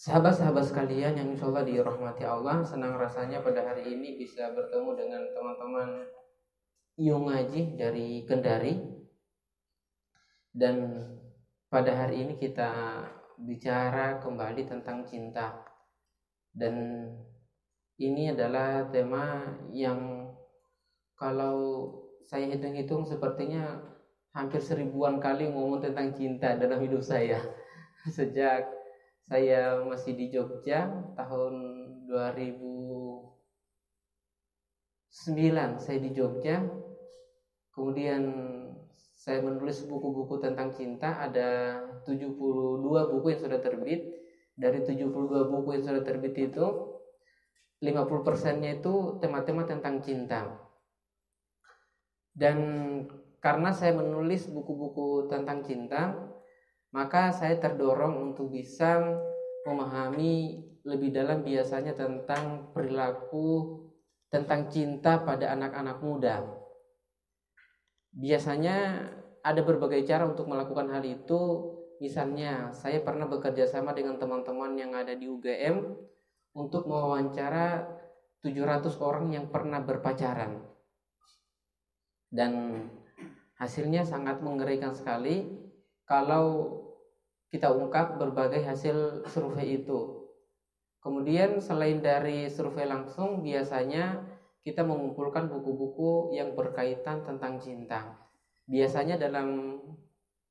Sahabat-sahabat sekalian yang insya Allah dirahmati Allah, senang rasanya pada hari ini bisa bertemu dengan teman-teman Yung Ngaji dari Kendari. Dan pada hari ini kita bicara kembali tentang cinta. Dan ini adalah tema yang kalau saya hitung-hitung sepertinya hampir 1000-an kali ngomong tentang cinta dalam hidup saya. Sejak saya masih di Jogja tahun 2009 saya di Jogja. Kemudian saya menulis buku-buku tentang cinta, ada 72 buku yang sudah terbit. Dari 72 buku yang sudah terbit itu 50%-nya itu tema-tema tentang cinta. Dan karena saya menulis buku-buku tentang cinta, maka saya terdorong untuk bisa memahami lebih dalam biasanya tentang perilaku, tentang cinta pada anak-anak muda. Biasanya ada berbagai cara untuk melakukan hal itu. Misalnya saya pernah bekerja sama dengan teman-teman yang ada di UGM untuk mewawancara 700 orang yang pernah berpacaran. Dan hasilnya sangat mengerikan sekali kalau kita ungkap berbagai hasil survei itu. Kemudian selain dari survei langsung, biasanya kita mengumpulkan buku-buku yang berkaitan tentang cinta. Biasanya dalam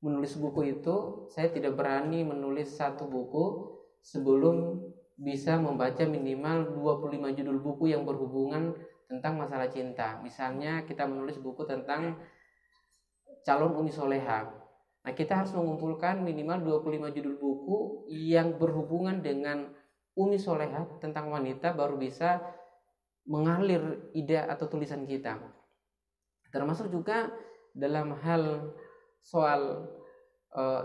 menulis buku itu, saya tidak berani menulis satu buku sebelum bisa membaca minimal 25 judul buku yang berhubungan tentang masalah cinta. Misalnya kita menulis buku tentang calon Umi Soleha. Nah, kita harus mengumpulkan minimal 25 judul buku yang berhubungan dengan Umi Soleha, tentang wanita, baru bisa mengalir ide atau tulisan kita. Termasuk juga dalam hal soal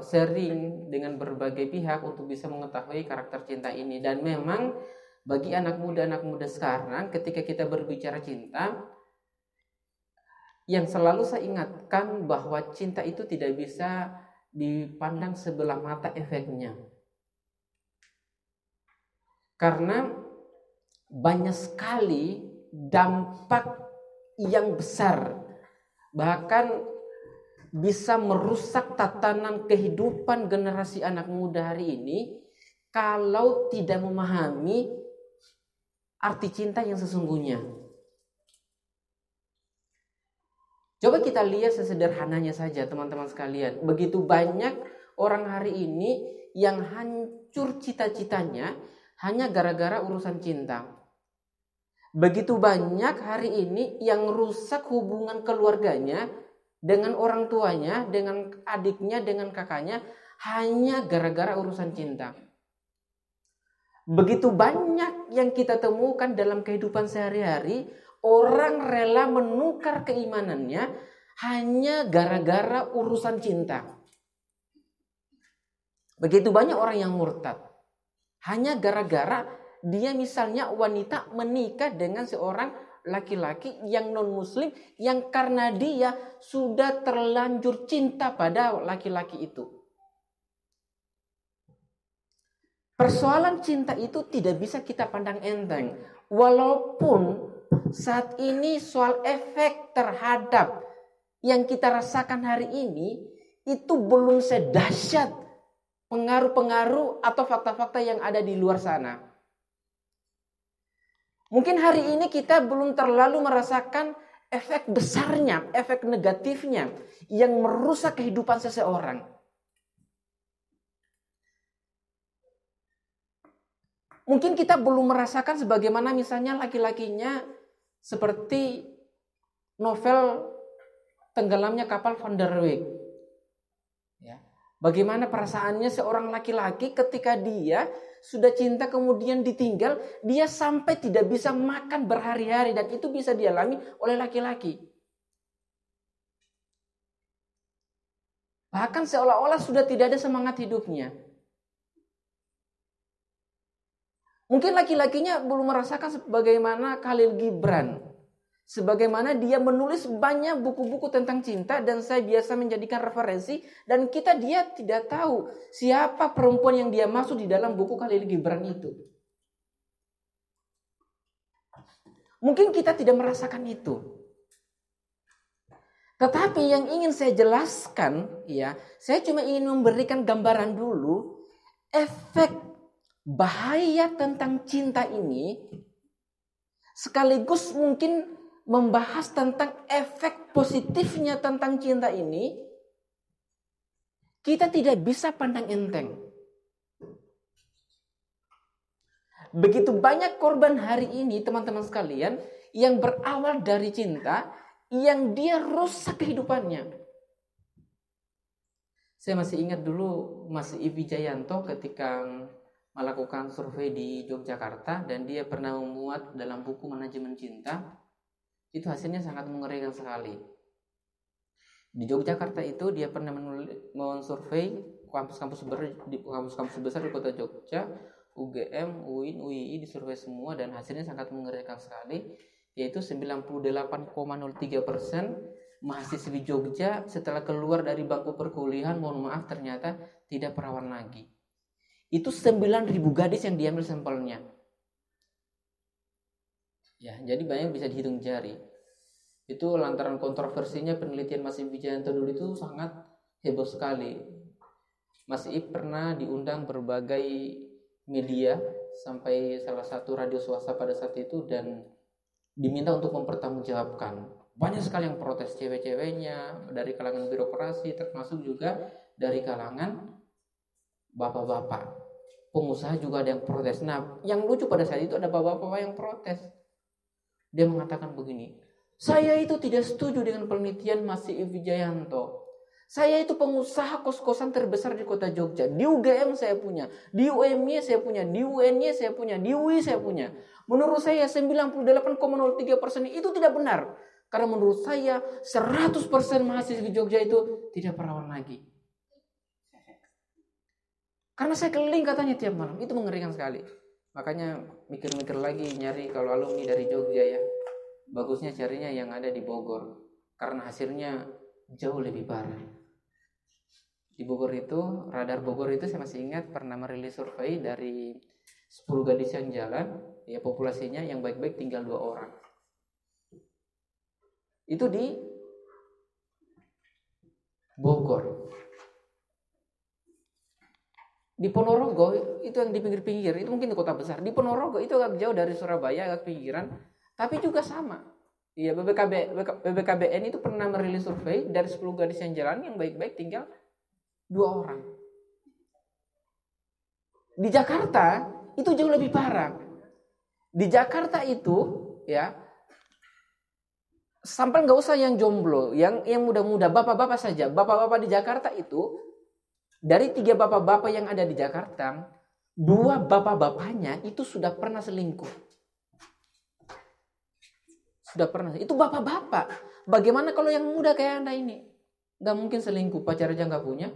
sharing dengan berbagai pihak untuk bisa mengetahui karakter cinta ini. Dan memang bagi anak muda sekarang, ketika kita berbicara cinta, yang selalu saya ingatkan bahwa cinta itu tidak bisa dipandang sebelah mata efeknya. Karena banyak sekali dampak yang besar, bahkan bisa merusak tatanan kehidupan generasi anak muda hari ini kalau tidak memahami arti cinta yang sesungguhnya. Coba kita lihat sesederhananya saja teman-teman sekalian. Begitu banyak orang hari ini yang hancur cita-citanya hanya gara-gara urusan cinta. Begitu banyak hari ini yang rusak hubungan keluarganya dengan orang tuanya, dengan adiknya, dengan kakaknya, hanya gara-gara urusan cinta. Begitu banyak yang kita temukan dalam kehidupan sehari-hari, orang rela menukar keimanannya hanya gara-gara urusan cinta. Begitu banyak orang yang murtad hanya gara-gara dia misalnya wanita menikah dengan seorang laki-laki yang non-muslim, yang karena dia sudah terlanjur cinta pada laki-laki itu. Persoalan cinta itu tidak bisa kita pandang enteng. Walaupun saat ini soal efek terhadap yang kita rasakan hari ini itu belum sedahsyat pengaruh-pengaruh atau fakta-fakta yang ada di luar sana. Mungkin hari ini kita belum terlalu merasakan efek besarnya, efek negatifnya yang merusak kehidupan seseorang. Mungkin kita belum merasakan sebagaimana misalnya laki-lakinya seperti novel Tenggelamnya Kapal Van der Wijk. Ya. Bagaimana perasaannya seorang laki-laki ketika dia sudah cinta kemudian ditinggal, dia sampai tidak bisa makan berhari-hari, dan itu bisa dialami oleh laki-laki. Bahkan seolah-olah sudah tidak ada semangat hidupnya. Mungkin laki-lakinya belum merasakan bagaimana Khalil Gibran Sebagaimana dia menulis banyak buku-buku tentang cinta dan saya biasa menjadikan referensi, dan dia tidak tahu siapa perempuan yang dia maksud di dalam buku Khalil Gibran itu. Mungkin kita tidak merasakan itu. Tetapi yang ingin saya jelaskan, ya, saya cuma ingin memberikan gambaran dulu efek bahaya tentang cinta ini, sekaligus mungkin membahas tentang efek positifnya tentang cinta ini. Kita tidak bisa pandang enteng. Begitu banyak korban hari ini, teman-teman sekalian, yang berawal dari cinta, yang dia rusak kehidupannya. Saya masih ingat dulu Mas Ivi Jayanto ketika melakukan survei di Yogyakarta, dan dia pernah memuat dalam buku Manajemen Cinta. Itu hasilnya sangat mengerikan sekali. Di Yogyakarta itu dia pernah mensurvei kampus-kampus besar di kota Jogja, UGM, UIN, UII, disurvei semua, dan hasilnya sangat mengerikan sekali, yaitu 98,03% mahasiswi Jogja setelah keluar dari bangku perkuliahan, mohon maaf, ternyata tidak perawan lagi. Itu 9.000 gadis yang diambil sampelnya. Ya, jadi banyak bisa dihitung jari. Itu lantaran kontroversinya penelitian Mas Ivi Jayanto dulu itu sangat heboh sekali. Mas Ivi pernah diundang berbagai media sampai salah satu radio swasta pada saat itu, dan diminta untuk mempertanggungjawabkan. Banyak sekali yang protes, cewek-ceweknya dari kalangan birokrasi, termasuk juga dari kalangan bapak-bapak. Pengusaha juga ada yang protes. Nah, yang lucu pada saat itu ada bapak-bapak yang protes. Dia mengatakan begini, saya itu tidak setuju dengan penelitian Mas Ivi Jayanto. Saya itu pengusaha kos-kosan terbesar di kota Jogja. Di UGM saya punya, di UMY saya punya, di UNY saya punya, di UI saya punya. Menurut saya 98,03% itu tidak benar. Karena menurut saya 100% mahasiswa Jogja itu tidak perawan lagi. Karena saya keliling katanya tiap malam, itu mengerikan sekali. Makanya mikir-mikir lagi nyari kalau alumni dari Jogja ya, bagusnya carinya yang ada di Bogor, karena hasilnya jauh lebih parah. Di Bogor itu, Radar Bogor itu saya masih ingat pernah merilis survei dari 10 gadis yang jalan, ya populasinya yang baik-baik tinggal 2 orang. Itu di Bogor. Di Ponorogo itu yang di pinggir-pinggir, itu mungkin di kota besar. Di Ponorogo itu agak jauh dari Surabaya, agak pinggiran, tapi juga sama. Ya, BBKBN itu pernah merilis survei dari 10 gadis yang jalan yang baik-baik tinggal 2 orang. Di Jakarta itu jauh lebih parah. Di Jakarta itu ya, sampai nggak usah yang jomblo, yang muda-muda, bapak-bapak saja. Bapak-bapak di Jakarta itu, dari 3 bapak-bapak yang ada di Jakarta, 2 bapak-bapaknya itu sudah pernah selingkuh. Sudah pernah. Itu bapak-bapak. Bagaimana kalau yang muda kayak Anda ini? Gak mungkin selingkuh, pacar aja gak punya.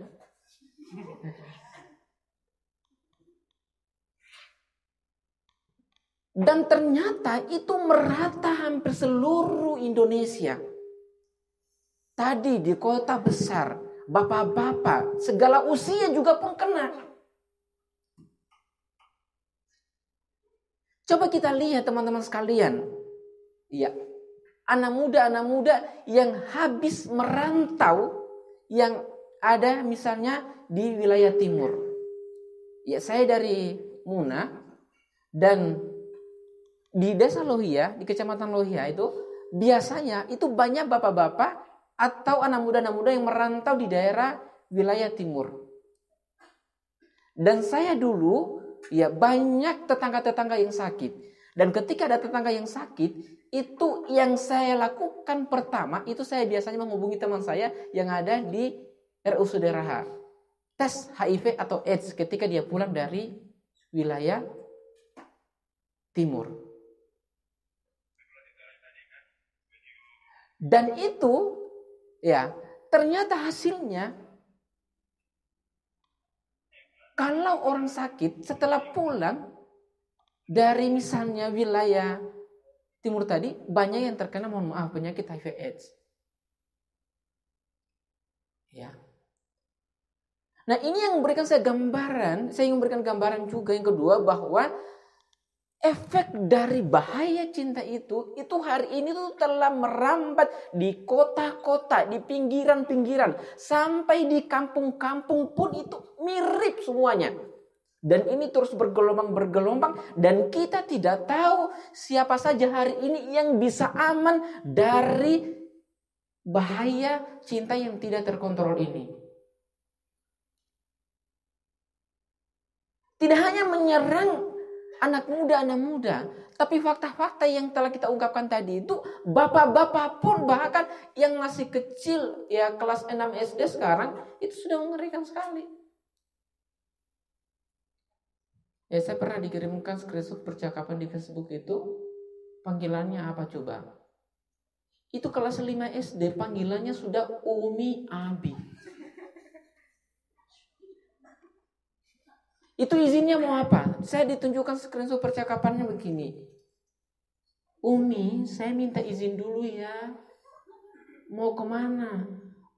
Dan ternyata itu merata hampir seluruh Indonesia. Tadi di kota besar, bapak-bapak, segala usia juga pun kena. Coba kita lihat teman-teman sekalian. Ya, anak muda yang habis merantau, yang ada misalnya di wilayah timur. Ya, saya dari Muna, dan di desa Lohia, di kecamatan Lohia itu biasanya itu banyak bapak-bapak atau anak muda yang merantau di daerah wilayah timur. Dan saya dulu ya banyak tetangga-tetangga yang sakit. Dan ketika ada tetangga yang sakit, itu yang saya lakukan pertama, itu saya biasanya menghubungi teman saya yang ada di RUSUD Raha. Tes HIV atau AIDS ketika dia pulang dari wilayah timur. Dan itu ya ternyata hasilnya, kalau orang sakit setelah pulang dari misalnya wilayah Timur tadi banyak yang terkena, mohon maaf, penyakit HIV/AIDS. Ya. Nah, ini yang memberikan saya gambaran, saya ingin memberikan gambaran juga yang kedua bahwa efek dari bahaya cinta itu hari ini tuh telah merambat di kota-kota, di pinggiran-pinggiran, sampai di kampung-kampung pun itu mirip semuanya. Dan ini terus bergelombang dan kita tidak tahu siapa saja hari ini yang bisa aman dari bahaya cinta yang tidak terkontrol ini. Tidak hanya menyerang anak muda, tapi fakta-fakta yang telah kita ungkapkan tadi itu, bapak-bapak pun bahkan yang masih kecil, ya kelas 6 SD sekarang, itu sudah mengerikan sekali. Ya, saya pernah dikirimkan screenshot percakapan di Facebook itu, panggilannya apa coba? Itu kelas 5 SD, panggilannya sudah Umi Abi. Itu izinnya mau apa? Saya ditunjukkan screenshot percakapannya begini. Umi, saya minta izin dulu ya. Mau kemana?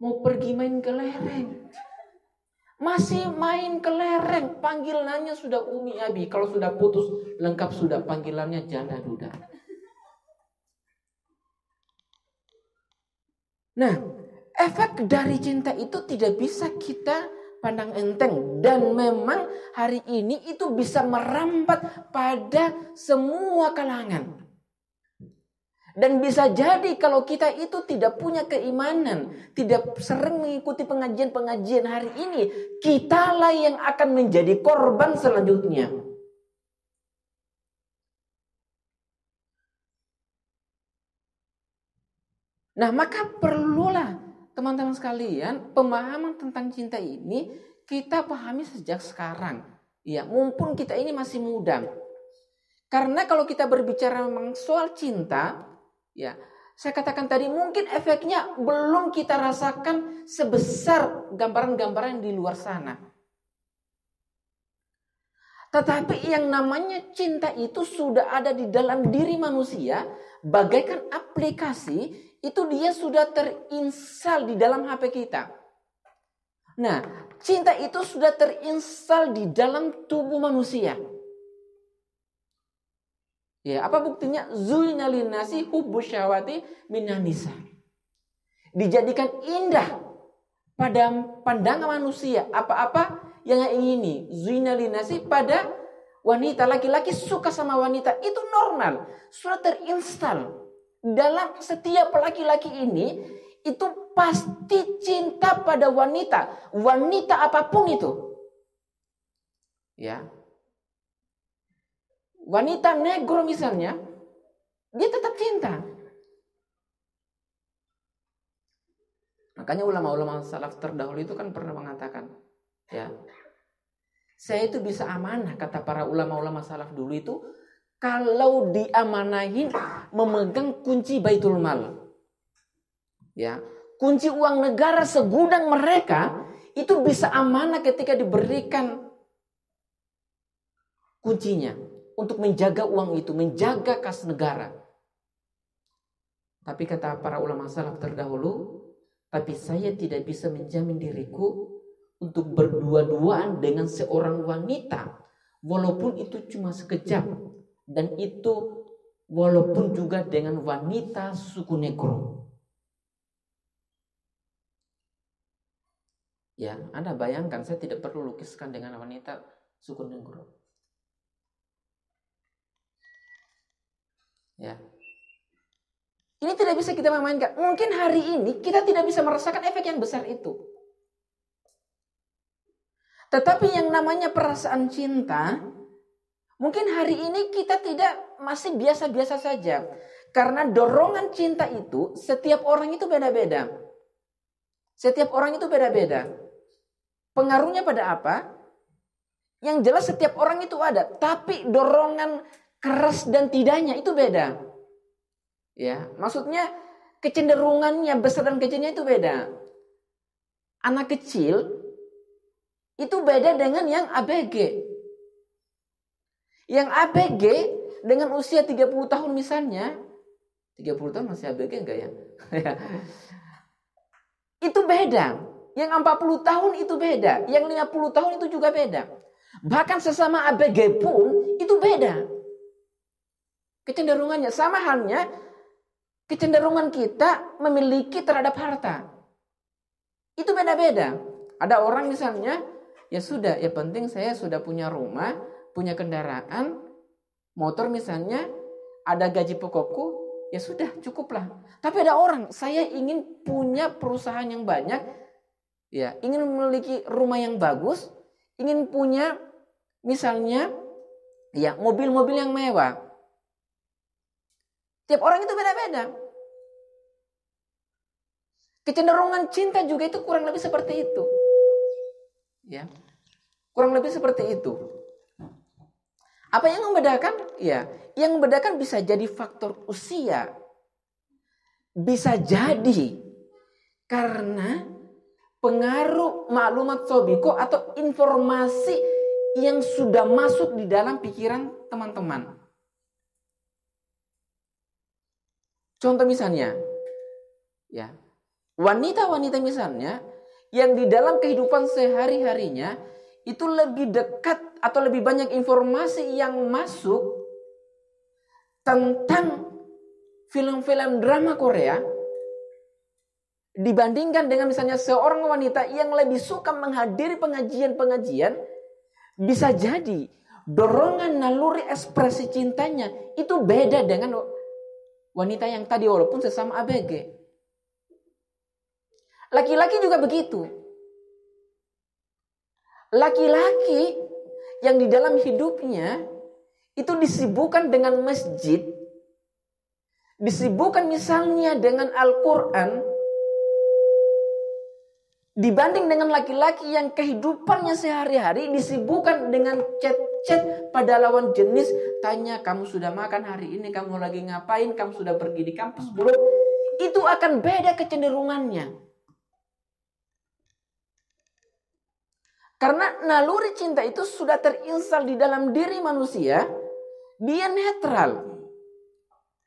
Mau pergi main ke lereng. Masih main ke lereng, panggilannya sudah Umi Abi. Kalau sudah putus, lengkap sudah panggilannya janda duda. Nah, efek dari cinta itu tidak bisa kita pandang enteng. Dan memang hari ini itu bisa merambat pada semua kalangan. Dan bisa jadi kalau kita itu tidak punya keimanan, tidak sering mengikuti pengajian-pengajian hari ini, kitalah yang akan menjadi korban selanjutnya. Nah, maka perlulah teman-teman sekalian, pemahaman tentang cinta ini kita pahami sejak sekarang. Ya, mumpun kita ini masih muda. Karena kalau kita berbicara memang soal cinta, ya, saya katakan tadi mungkin efeknya belum kita rasakan sebesar gambaran-gambaran di luar sana. Tetapi yang namanya cinta itu sudah ada di dalam diri manusia, bagaikan aplikasi, itu dia sudah terinstal di dalam HP kita. Nah, cinta itu sudah terinstal di dalam tubuh manusia. Ya, apa buktinya? Zuina linnasi hubbu syahwati minan nisa. Dijadikan indah pada pandangan manusia apa-apa yang ingini. Zuina linnasi pada wanita, laki-laki suka sama wanita, itu normal, sudah terinstal dalam setiap laki-laki ini. Itu pasti cinta pada wanita, wanita apapun itu. Ya. Wanita negro misalnya, dia tetap cinta. Makanya ulama-ulama salaf terdahulu itu kan pernah mengatakan, ya, saya itu bisa amanah, kata para ulama-ulama salaf dulu itu, kalau diamanahin memegang kunci Baitul Mal. Ya, kunci uang negara segudang mereka itu bisa amanah ketika diberikan kuncinya. Untuk menjaga uang itu, menjaga kas negara. Tapi kata para ulama salaf terdahulu, tapi saya tidak bisa menjamin diriku untuk berdua-duaan dengan seorang wanita, walaupun itu cuma sekejap, dan itu walaupun juga dengan wanita suku negro. Ya, Anda bayangkan, saya tidak perlu lukiskan dengan wanita suku negro. Ya. Ini tidak bisa kita memainkan. Mungkin hari ini kita tidak bisa merasakan efek yang besar itu. Tetapi yang namanya perasaan cinta, mungkin hari ini kita tidak, masih biasa-biasa saja. Karena dorongan cinta itu setiap orang itu beda-beda. Setiap orang itu beda-beda. Pengaruhnya pada apa? Yang jelas setiap orang itu ada, tapi dorongan keras dan tidaknya itu beda. Ya, maksudnya kecenderungannya besar dan kecilnya itu beda. Anak kecil itu beda dengan yang ABG. Yang ABG dengan usia 30 tahun misalnya, 30 tahun masih ABG enggak ya? Itu beda. Yang 40 tahun itu beda. Yang 50 tahun itu juga beda. Bahkan sesama ABG pun itu beda. Kecenderungannya sama halnya kecenderungan kita memiliki terhadap harta. Itu beda-beda. Ada orang misalnya, ya sudah, ya penting saya sudah punya rumah, punya kendaraan, motor misalnya, ada gaji pokokku, ya sudah cukuplah. Tapi ada orang, saya ingin punya perusahaan yang banyak, ya ingin memiliki rumah yang bagus, ingin punya misalnya ya mobil-mobil yang mewah. Tiap orang itu beda-beda. Kecenderungan cinta juga itu kurang lebih seperti itu. Ya. Kurang lebih seperti itu. Apa yang membedakan? Ya, yang membedakan bisa jadi faktor usia. Bisa jadi karena pengaruh maklumat sobiko atau informasi yang sudah masuk di dalam pikiran teman-teman. Contoh misalnya, ya, wanita-wanita misalnya yang di dalam kehidupan sehari-harinya itu lebih dekat atau lebih banyak informasi yang masuk tentang film-film drama Korea dibandingkan dengan misalnya seorang wanita yang lebih suka menghadiri pengajian-pengajian. Bisa jadi dorongan naluri ekspresi cintanya itu beda dengan wanita yang tadi walaupun sesama ABG. Laki-laki juga begitu. Laki-laki yang di dalam hidupnya itu disibukkan dengan masjid, disibukkan misalnya dengan Al-Quran, dibanding dengan laki-laki yang kehidupannya sehari-hari disibukkan dengan chat-chat pada lawan jenis, tanya kamu sudah makan hari ini, kamu lagi ngapain, kamu sudah pergi di kampus belum. Itu akan beda kecenderungannya. Karena naluri cinta itu sudah terinstal di dalam diri manusia, dia netral.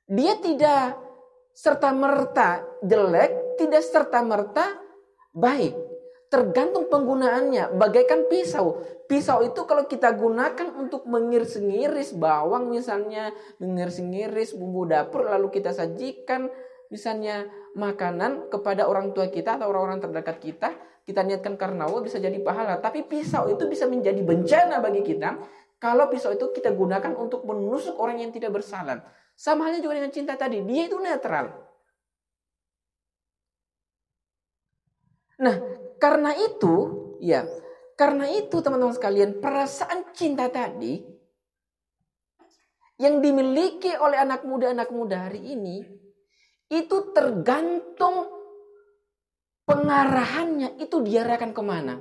Dia tidak serta-merta jelek, tidak serta-merta baik. Tergantung penggunaannya, bagaikan pisau. Pisau itu kalau kita gunakan untuk mengiris-ngiris bawang misalnya, mengiris-ngiris bumbu dapur, lalu kita sajikan misalnya makanan kepada orang tua kita atau orang-orang terdekat kita niatkan karena Allah bisa jadi pahala. Tapi pisau itu bisa menjadi bencana bagi kita kalau pisau itu kita gunakan untuk menusuk orang yang tidak bersalah. Sama halnya juga dengan cinta tadi, dia itu netral. Nah, karena itu teman-teman sekalian, perasaan cinta tadi yang dimiliki oleh anak muda hari ini itu tergantung pengarahannya itu diarahkan kemana.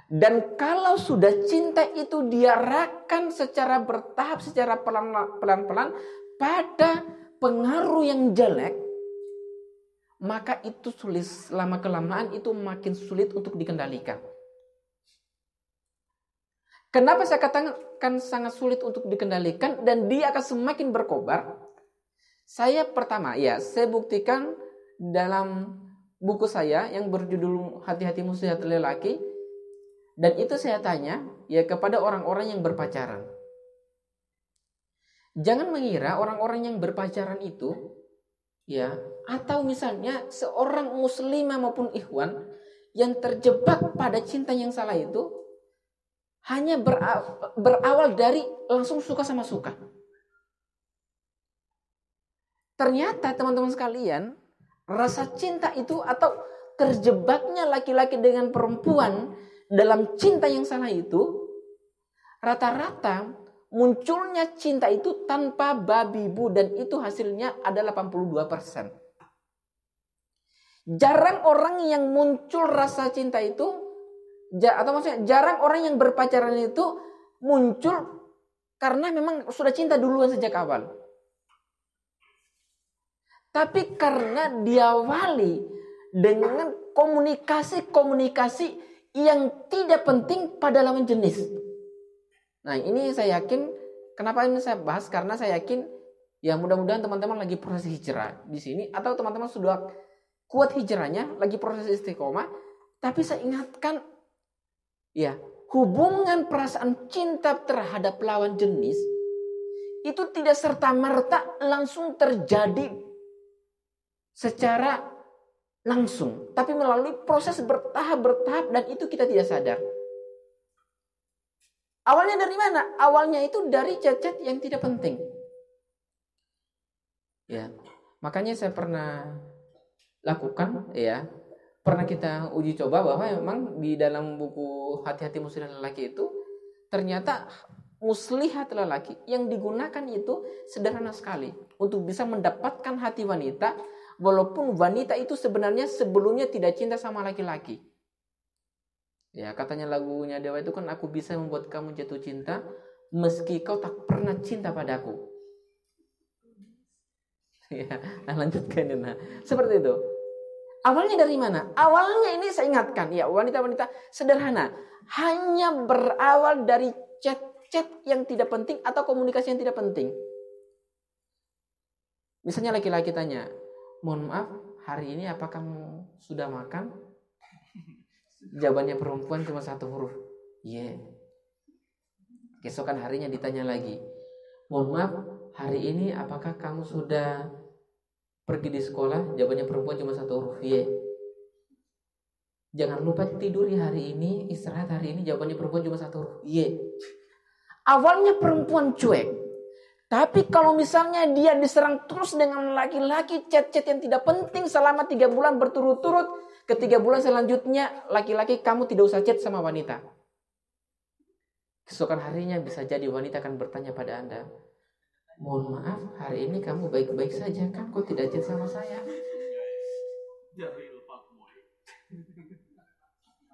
Dan kalau sudah cinta itu diarahkan secara bertahap, secara pelan-pelan pada pengaruh yang jelek, maka itu sulit, lama kelamaan itu makin sulit untuk dikendalikan. Kenapa saya katakan sangat sulit untuk dikendalikan dan dia akan semakin berkobar? Saya buktikan dalam buku saya yang berjudul Hati-hati Muslihat Lelaki, dan itu saya tanya ya kepada orang-orang yang berpacaran. Jangan mengira orang-orang yang berpacaran itu ya, atau misalnya seorang muslimah maupun ikhwan yang terjebak pada cinta yang salah itu hanya berawal dari langsung suka sama suka. Ternyata teman-teman sekalian, rasa cinta itu atau terjebaknya laki-laki dengan perempuan dalam cinta yang salah itu, rata-rata munculnya cinta itu tanpa babi bu, dan itu hasilnya adalah 82%. Jarang orang yang muncul rasa cinta itu, atau maksudnya jarang orang yang berpacaran itu muncul karena memang sudah cinta duluan sejak awal. Tapi karena diawali dengan komunikasi yang tidak penting pada lawan jenis. Nah, ini saya yakin, kenapa ini saya bahas? Karena saya yakin Ya mudah-mudahan teman-teman lagi proses hijrah di sini, atau teman-teman sudah kuat hijrahnya, lagi proses istiqomah. Tapi saya ingatkan, ya, hubungan perasaan cinta terhadap lawan jenis itu tidak serta-merta langsung terjadi secara langsung, tapi melalui proses bertahap dan itu kita tidak sadar. Awalnya dari mana? Awalnya itu dari chat-chat yang tidak penting. Ya, makanya saya pernah lakukan, ya, pernah kita uji coba bahwa memang di dalam buku Hati-hati Muslihat Lelaki itu ternyata muslihat lelaki yang digunakan itu sederhana sekali untuk bisa mendapatkan hati wanita, walaupun wanita itu sebenarnya sebelumnya tidak cinta sama laki-laki. Ya, katanya lagunya Dewa itu kan, aku bisa membuat kamu jatuh cinta meski kau tak pernah cinta padaku. Ya, lanjutkan. Nah, seperti itu. Awalnya dari mana? Awalnya ini saya ingatkan, ya, wanita-wanita sederhana. Hanya berawal dari chat yang tidak penting atau komunikasi yang tidak penting. Misalnya laki-laki tanya, mohon maaf, hari ini apa kamu sudah makan? Jawabannya perempuan cuma satu huruf, iya. Keesokan harinya ditanya lagi, mohon maaf, hari ini apakah kamu sudah pergi di sekolah? Jawabannya perempuan cuma satu huruf, iya. Jangan lupa tidur hari ini, istirahat hari ini. Jawabannya perempuan cuma satu huruf, iya. Awalnya perempuan cuek, tapi kalau misalnya dia diserang terus dengan laki-laki chat-chat yang tidak penting selama 3 bulan berturut-turut, ke 3 bulan selanjutnya laki-laki kamu tidak usah chat sama wanita. Keesokan harinya bisa jadi wanita akan bertanya pada Anda, mohon maaf, hari ini kamu baik-baik saja kan? Kok tidak chat sama saya?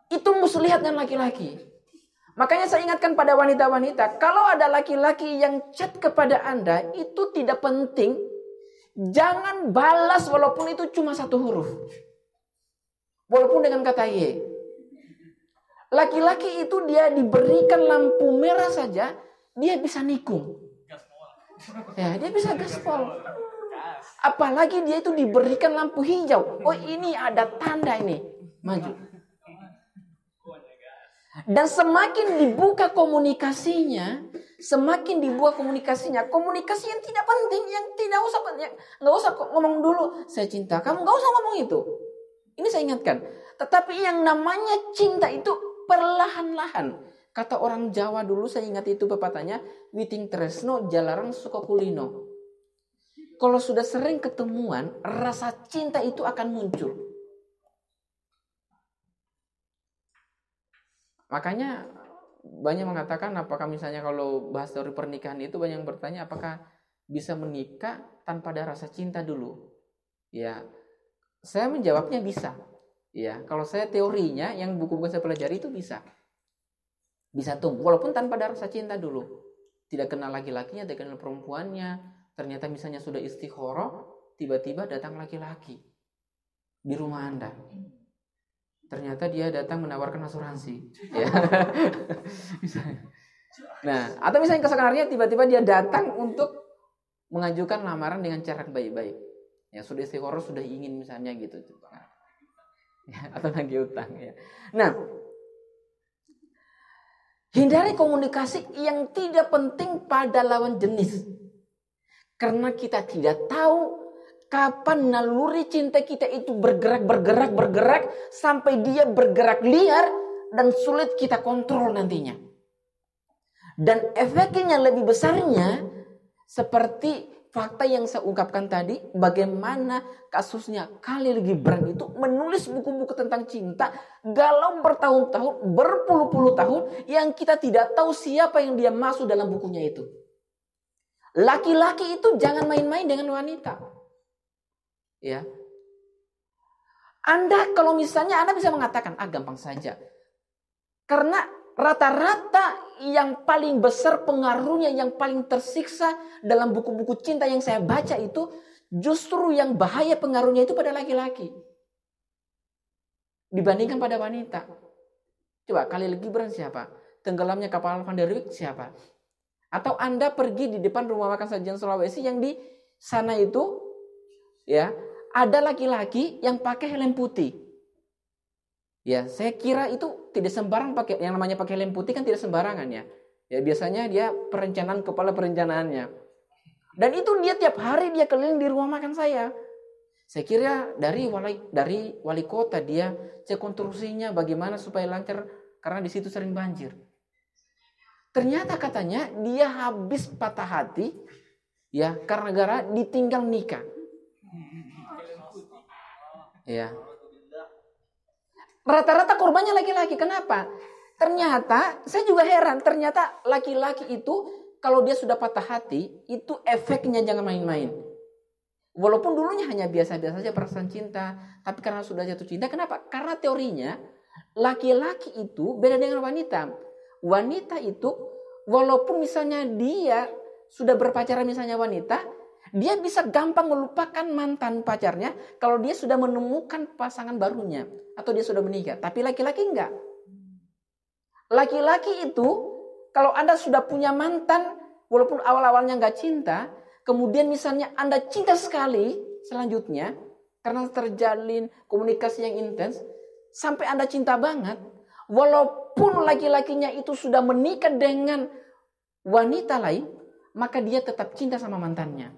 Itu muslihatnya laki-laki. Makanya saya ingatkan pada wanita-wanita, kalau ada laki-laki yang chat kepada Anda itu tidak penting, jangan balas walaupun itu cuma satu huruf. Walaupun dengan kata ye. Laki-laki itu dia diberikan lampu merah saja, dia bisa nikung. Ya, dia bisa gaspol. Apalagi dia itu diberikan lampu hijau. Oh, ini ada tanda ini. Maju. Dan semakin dibuka komunikasinya, komunikasi yang tidak penting, yang tidak usah, nggak usah ngomong dulu saya cinta kamu, nggak usah ngomong itu. Ini saya ingatkan. Tetapi yang namanya cinta itu perlahan-lahan. Kata orang Jawa dulu, saya ingat itu pepatahnya, witing tresno jalarang suka kulino. Kalau sudah sering ketemuan, rasa cinta itu akan muncul. Makanya banyak mengatakan, apakah misalnya kalau bahas teori pernikahan itu banyak yang bertanya apakah bisa menikah tanpa ada rasa cinta dulu. Ya, saya menjawabnya bisa. Ya, kalau saya teorinya yang buku-buku saya pelajari itu bisa. Bisa tumbuh walaupun tanpa ada rasa cinta dulu. Tidak kenal laki-lakinya, tidak kenal perempuannya. Ternyata misalnya sudah istikharah, tiba-tiba datang laki-laki di rumah Anda. Ternyata dia datang menawarkan asuransi. Ya. Nah, atau misalnya kesekarangnya tiba-tiba dia datang untuk mengajukan lamaran dengan cara baik-baik. Ya, sudah istikharah, sudah ingin misalnya gitu. Ya, atau nagih utang ya. Nah, hindari komunikasi yang tidak penting pada lawan jenis. Karena kita tidak tahu kapan naluri cinta kita itu bergerak sampai dia bergerak liar dan sulit kita kontrol nantinya. Dan efeknya lebih besarnya seperti fakta yang saya ungkapkan tadi, bagaimana kasusnya Khalil Gibran itu menulis buku-buku tentang cinta, galau bertahun-tahun, berpuluh-puluh tahun, yang kita tidak tahu siapa yang dia masuk dalam bukunya itu. Laki-laki itu jangan main-main dengan wanita. Ya. Anda kalau misalnya Anda bisa mengatakan, gampang saja. Karena rata-rata yang paling besar pengaruhnya, yang paling tersiksa dalam buku-buku cinta yang saya baca itu, justru yang bahaya pengaruhnya itu pada laki-laki dibandingkan pada wanita. Coba Khalil Gibran siapa? Tenggelamnya kapal Van der Wijk siapa? Atau Anda pergi di depan rumah makan sajian Sulawesi yang di sana itu ya, ada laki-laki yang pakai helm putih. Ya, saya kira itu tidak sembarang pakai, yang namanya pakai helm putih kan tidak sembarangan ya. Ya biasanya dia perencanaan, kepala perencanaannya. Dan itu dia tiap hari dia keliling di rumah makan saya. Saya kira dari wali kota dia cek konstruksinya bagaimana supaya lancar karena di situ sering banjir. Ternyata katanya dia habis patah hati ya karena gara ditinggal nikah. Ya. Rata-rata korbannya laki-laki. Kenapa? Ternyata saya juga heran, ternyata laki-laki itu kalau dia sudah patah hati, itu efeknya jangan main-main. Walaupun dulunya hanya biasa-biasa saja perasaan cinta, tapi karena sudah jatuh cinta, kenapa? Karena teorinya laki-laki itu beda dengan wanita. Wanita itu walaupun misalnya dia sudah berpacaran misalnya wanita, dia bisa gampang melupakan mantan pacarnya kalau dia sudah menemukan pasangan barunya atau dia sudah menikah. Tapi laki-laki enggak. Laki-laki itu kalau Anda sudah punya mantan walaupun awal-awalnya enggak cinta, kemudian misalnya Anda cinta sekali selanjutnya karena terjalin komunikasi yang intens sampai Anda cinta banget, walaupun laki-lakinya itu sudah menikah dengan wanita lain, maka dia tetap cinta sama mantannya.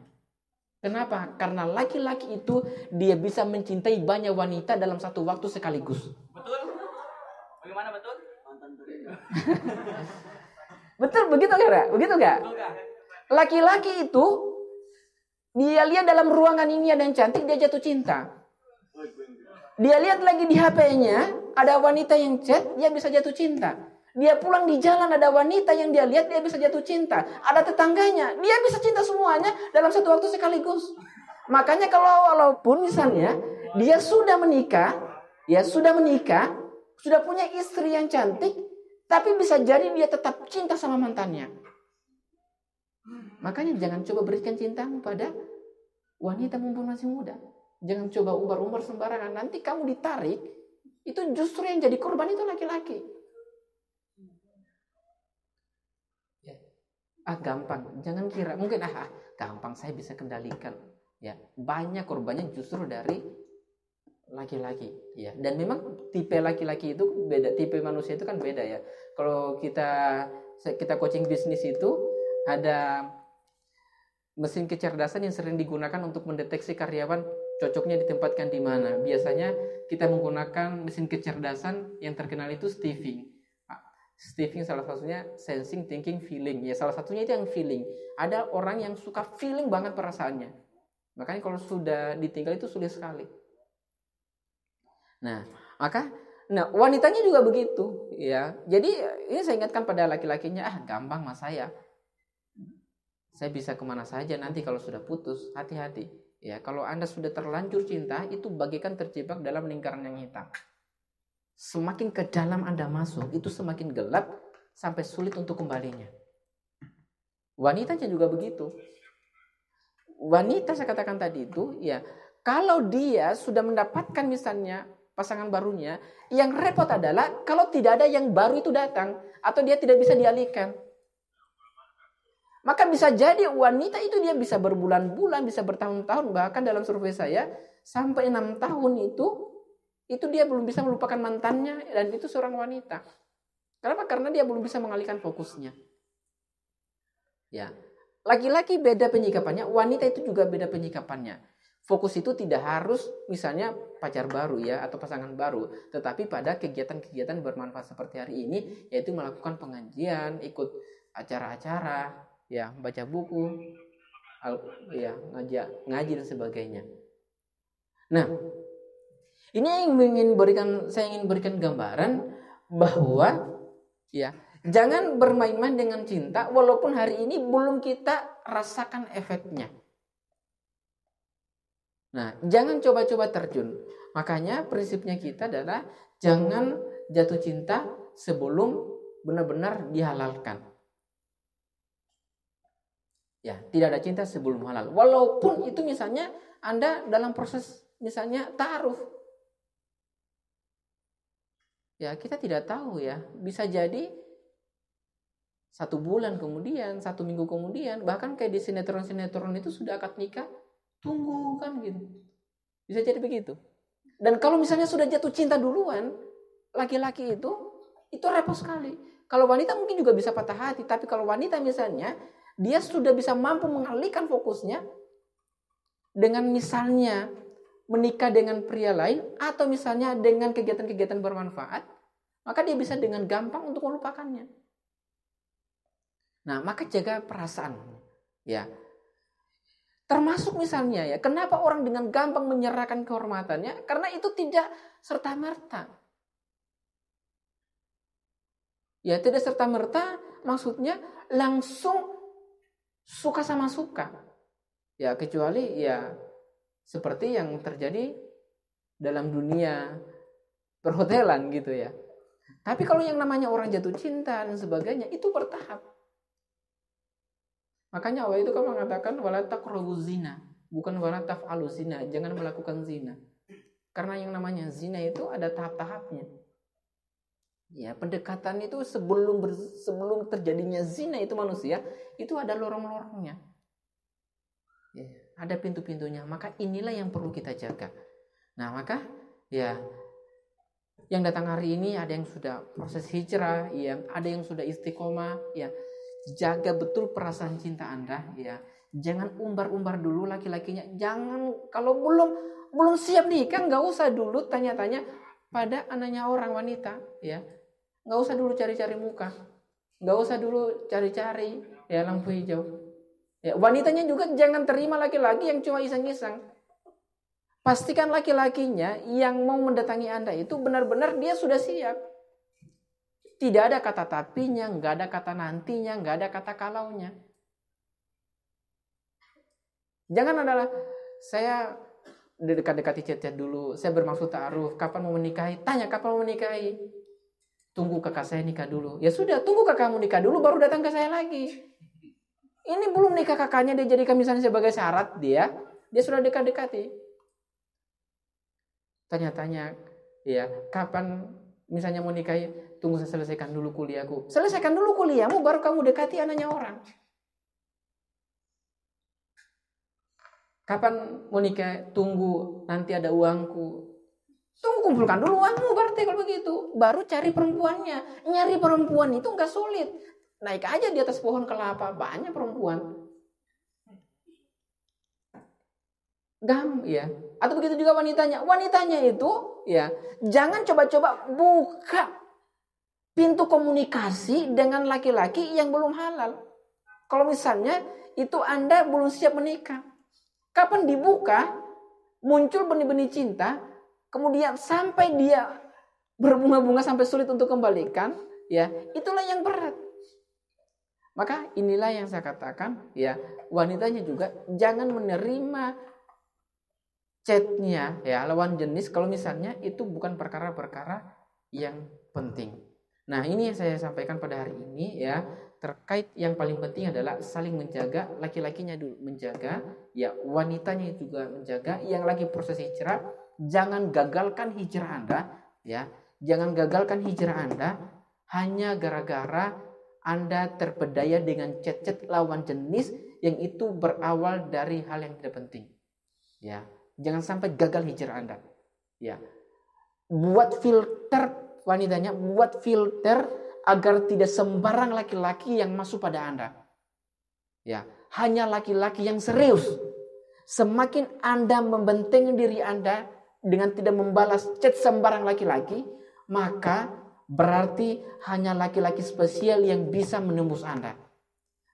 Kenapa? Karena laki-laki itu dia bisa mencintai banyak wanita dalam satu waktu sekaligus. Betul? Bagaimana betul? Betul begitu enggak? Begitu enggak? Laki-laki itu dia lihat dalam ruangan ini ada yang cantik, dia jatuh cinta. Dia lihat lagi di HP-nya ada wanita yang chat, dia bisa jatuh cinta. Dia pulang di jalan ada wanita yang dia lihat, dia bisa jatuh cinta. Ada tetangganya, dia bisa cinta semuanya dalam satu waktu sekaligus. Makanya kalau walaupun misalnya dia sudah menikah, sudah punya istri yang cantik, tapi bisa jadi dia tetap cinta sama mantannya. Makanya jangan coba berikan cintamu pada wanita mumpung masih muda. Jangan coba umbar-umbar sembarangan. Nanti kamu ditarik, itu justru yang jadi korban itu laki-laki. Gampang, jangan kira mungkin gampang saya bisa kendalikan. Ya, banyak korbannya justru dari laki-laki. Ya, dan memang tipe laki-laki itu beda, tipe manusia itu kan beda ya. Kalau kita coaching bisnis itu ada mesin kecerdasan yang sering digunakan untuk mendeteksi karyawan cocoknya ditempatkan di mana. Biasanya kita menggunakan mesin kecerdasan yang terkenal itu Steving. Steving salah satunya sensing, thinking, feeling. Ya salah satunya itu yang feeling. Ada orang yang suka feeling banget perasaannya. Makanya kalau sudah ditinggal itu sulit sekali. Nah, wanitanya juga begitu, ya. Jadi ini saya ingatkan pada laki-lakinya, gampang mas saya bisa kemana saja nanti kalau sudah putus, hati-hati. Ya, kalau Anda sudah terlanjur cinta, itu bagaikan terjebak dalam lingkaran yang hitam. Semakin ke dalam Anda masuk, itu semakin gelap sampai sulit untuk kembalinya. Wanitanya juga begitu. Wanita saya katakan tadi itu, ya, kalau dia sudah mendapatkan misalnya pasangan barunya, yang repot adalah kalau tidak ada yang baru itu datang atau dia tidak bisa dialihkan. Maka bisa jadi wanita itu dia bisa berbulan-bulan, bisa bertahun-tahun, bahkan dalam survei saya sampai 6 tahun itu dia belum bisa melupakan mantannya, dan itu seorang wanita. Kenapa? Karena dia belum bisa mengalihkan fokusnya. Ya, laki-laki beda penyikapannya, wanita itu juga beda penyikapannya. Fokus itu tidak harus misalnya pacar baru ya atau pasangan baru, tetapi pada kegiatan-kegiatan bermanfaat seperti hari ini, yaitu melakukan pengajian, ikut acara-acara, ya, baca buku, ya, ngaji dan sebagainya. Nah, ini yang saya ingin berikan gambaran bahwa ya, jangan bermain-main dengan cinta walaupun hari ini belum kita rasakan efeknya. Nah, jangan coba-coba terjun. Makanya prinsipnya kita adalah jangan jatuh cinta sebelum benar-benar dihalalkan. Ya, tidak ada cinta sebelum halal. Walaupun itu misalnya Anda dalam proses misalnya ta'aruf. Ya, kita tidak tahu ya. Bisa jadi 1 bulan kemudian, 1 minggu kemudian, bahkan kayak di sinetron-sinetron itu sudah akad nikah, tunggu kan gitu. Bisa jadi begitu. Dan kalau misalnya sudah jatuh cinta duluan, laki-laki itu repot sekali. Kalau wanita mungkin juga bisa patah hati, tapi kalau wanita misalnya, dia sudah bisa mampu mengalihkan fokusnya dengan misalnya menikah dengan pria lain, atau misalnya dengan kegiatan-kegiatan bermanfaat, maka dia bisa dengan gampang untuk melupakannya. Nah, maka jaga perasaan. Ya. Termasuk misalnya ya, kenapa orang dengan gampang menyerahkan kehormatannya? Karena itu tidak serta-merta. Ya, tidak serta-merta maksudnya langsung suka sama suka. Ya, kecuali ya seperti yang terjadi dalam dunia perhotelan gitu ya. Tapi kalau yang namanya orang jatuh cinta dan sebagainya, itu bertahap. Makanya Allah itu kan mengatakan wala taqrabuz zina, bukan wala taf'alu zina, jangan melakukan zina. Karena yang namanya zina itu ada tahap-tahapnya. Ya, pendekatan itu sebelum terjadinya zina itu manusia, itu ada lorong-lorongnya. Ya, ada pintu-pintunya. Maka inilah yang perlu kita jaga. Nah, maka ya yang datang hari ini ada yang sudah proses hijrah, ya, ada yang sudah istiqomah, ya. Jaga betul perasaan cinta Anda, ya. Jangan umbar-umbar dulu laki-lakinya. Jangan, kalau belum siap nikah, nggak usah dulu tanya-tanya pada anaknya orang wanita, ya. Nggak usah dulu cari-cari muka, nggak usah dulu cari-cari ya lampu hijau. Ya, wanitanya juga jangan terima laki-laki yang cuma iseng-iseng. Pastikan laki-lakinya yang mau mendatangi Anda itu benar-benar dia sudah siap. Tidak ada kata tapinya, nggak ada kata nantinya, nggak ada kata kalaunya. Jangan adalah saya dekat-dekati chat-chat dulu, saya bermaksud ta'aruf, kapan mau menikahi? Tanya kapan mau menikahi? Tunggu kakak saya nikah dulu. Ya sudah, tunggu kakakmu nikah dulu baru datang ke saya lagi. Ini belum nikah kakaknya dia jadikan misalnya sebagai syarat dia sudah dekat-dekati. Tanya-tanya, ya kapan misalnya mau nikahi? Tunggu saya selesaikan dulu kuliahku. Selesaikan dulu kuliahmu baru kamu dekati anaknya orang. Kapan mau nikah? Tunggu nanti ada uangku. Tunggu kumpulkan dulu uangmu berarti kalau begitu. Baru cari perempuannya. Nyari perempuan itu nggak sulit. Naik aja di atas pohon kelapa, banyak perempuan. Ya. Atau begitu juga wanitanya. Wanitanya itu ya, jangan coba-coba buka pintu komunikasi dengan laki-laki yang belum halal. Kalau misalnya itu Anda belum siap menikah. Kapan dibuka, muncul benih-benih cinta, kemudian sampai dia berbunga-bunga sampai sulit untuk kembalikan, ya, itulah yang berat. Maka inilah yang saya katakan, ya, wanitanya juga jangan menerima chatnya, ya, lawan jenis kalau misalnya itu bukan perkara-perkara yang penting. Nah, ini yang saya sampaikan pada hari ini, ya, terkait yang paling penting adalah saling menjaga, laki-lakinya dulu menjaga, ya, wanitanya juga menjaga. Yang lagi proses hijrah, jangan gagalkan hijrah Anda, ya, jangan gagalkan hijrah Anda hanya gara-gara Anda terpedaya dengan chat-chat lawan jenis yang itu berawal dari hal yang tidak penting, ya. Jangan sampai gagal hijrah Anda, ya. Buat filter wanitanya, buat filter agar tidak sembarang laki-laki yang masuk pada Anda. Ya, hanya laki-laki yang serius. Semakin Anda membentengi diri Anda dengan tidak membalas chat sembarang laki-laki, maka berarti hanya laki-laki spesial yang bisa menembus Anda.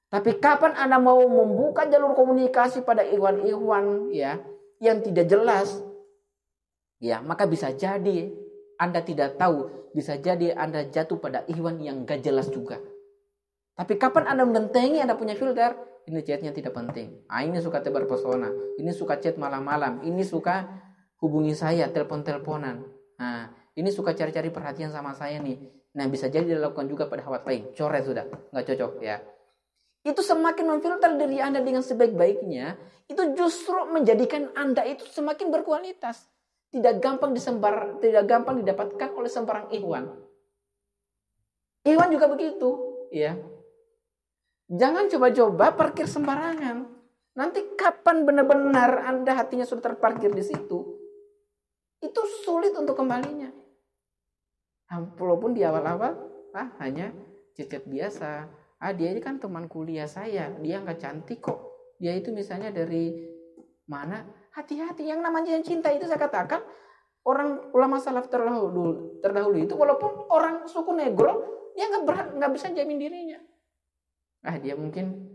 Tapi kapan Anda mau membuka jalur komunikasi pada ikhwan-ikhwan, ya, yang tidak jelas, ya, maka bisa jadi Anda tidak tahu, bisa jadi Anda jatuh pada ikhwan yang gak jelas juga. Tapi kapan Anda mengentengi Anda punya filter, ini chatnya tidak penting. Ini suka tebar pesona, ini suka chat malam-malam, ini suka hubungi saya, telepon-teleponan. Nah, ini suka cari-cari perhatian sama saya nih. Nah, bisa jadi dilakukan juga pada khawat lain. Coret sudah, gak cocok, ya. Itu semakin memfilter diri Anda dengan sebaik-baiknya, itu justru menjadikan Anda itu semakin berkualitas. Tidak gampang didapatkan oleh sembarang ikhwan. Ikhwan juga begitu, ya. Jangan coba-coba parkir sembarangan. Nanti kapan benar-benar Anda hatinya sudah terparkir di situ, itu sulit untuk kembalinya. Walaupun di awal-awal hanya chat biasa. Dia ini kan teman kuliah saya, dia nggak cantik kok. Dia itu misalnya dari mana? Hati-hati, yang namanya cinta itu saya katakan, orang ulama salaf terdahulu itu walaupun orang suku negro, dia nggak bisa jamin dirinya. Dia mungkin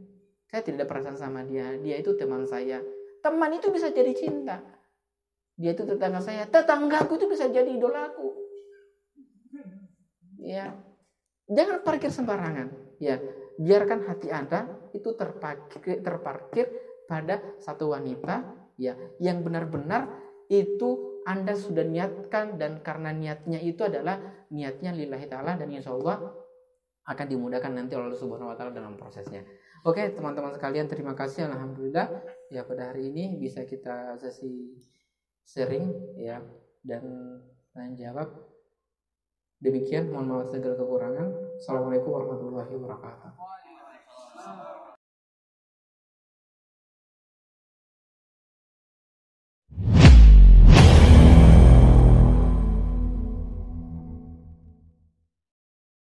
saya tidak ada perasaan sama dia itu teman saya. Teman itu bisa jadi cinta. Dia itu tetangga saya, tetanggaku itu bisa jadi idolaku. Ya, jangan parkir sembarangan. Ya, biarkan hati Anda itu terparkir pada satu wanita, ya, yang benar-benar itu Anda sudah niatkan, dan karena niatnya itu adalah niatnya lillahi ta'ala, dan insya Allah akan dimudahkan nanti oleh Allah Subhanahu wa taala dalam prosesnya. Oke, teman-teman sekalian, terima kasih, alhamdulillah ya pada hari ini bisa kita sesi sharing ya dan tanya jawab. Demikian, mohon maaf segala kekurangan. Assalamualaikum warahmatullahi wabarakatuh.